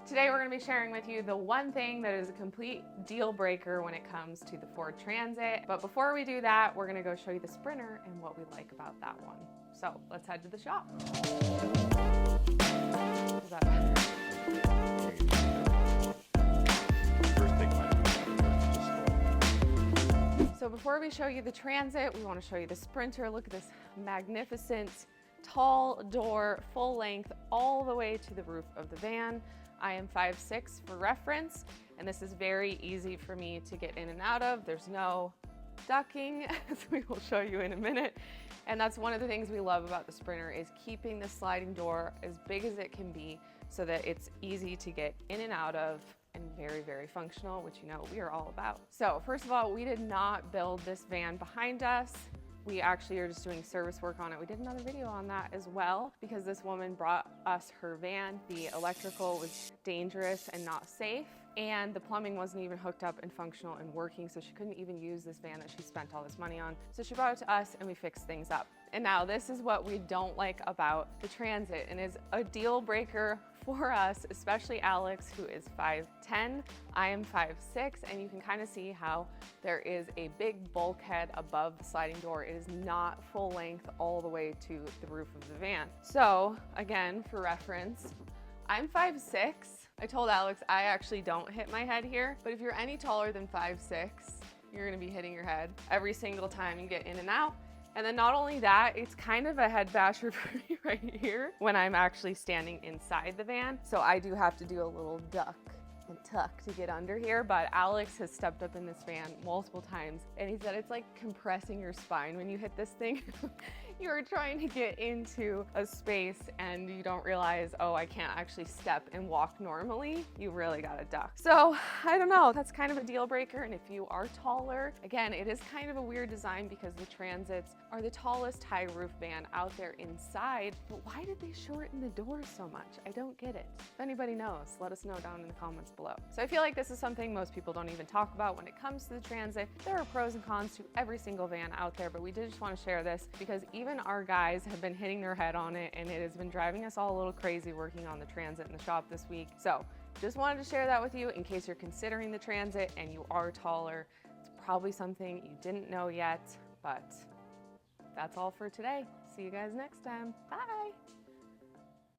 Today we're going to be sharing with you the one thing that is a complete deal breaker when it comes to the Ford Transit. But before we do that, we're going to go show you the Sprinter and what we like about that one. So let's head to the shop. Is that better? So before we show you the Transit, we want to show you the Sprinter. Look at this magnificent tall door, full length, all the way to the roof of the van. I am 5'6" for reference, and this is very easy for me to get in and out of. There's no ducking, as we will show you in a minute. And that's one of the things we love about the Sprinter, is keeping the sliding door as big as it can be so that it's easy to get in and out of and very, very functional, which you know we are all about. So first of all, we did not build this van behind us. We actually are just doing service work on it. We did another video on that as well because this woman brought us her van. The electrical was dangerous and not safe, and the plumbing wasn't even hooked up and functional and working, so she couldn't even use this van that she spent all this money on. So she brought it to us and we fixed things up. And now this is what we don't like about the Transit, and is a deal breaker for us, especially Alex, who is 5'10". I am 5'6", and you can kind of see how there is a big bulkhead above the sliding door. It is not full length all the way to the roof of the van. So again, for reference, I'm 5'6". I told Alex I actually don't hit my head here, but if you're any taller than 5'6", you're gonna be hitting your head every single time you get in and out. And then not only that, it's kind of a head basher for me right here when I'm actually standing inside the van. So I do have to do a little duck and tuck to get under here, but Alex has stepped up in this van multiple times and he said it's like compressing your spine when you hit this thing. You are trying to get into a space and you don't realize, oh, I can't actually step and walk normally. You really gotta duck. So I don't know, that's kind of a deal breaker. And if you are taller, again, it is kind of a weird design because the Transits are the tallest high roof van out there inside, but why did they shorten the doors so much? I don't get it. If anybody knows, let us know down in the comments below. So I feel like this is something most people don't even talk about when it comes to the Transit. There are pros and cons to every single van out there, but we did just want to share this because even our guys have been hitting their head on it, and it has been driving us all a little crazy working on the Transit in the shop this week. So just wanted to share that with you in case you're considering the Transit and you are taller. It's probably something you didn't know yet, but that's all for today. See you guys next time. Bye.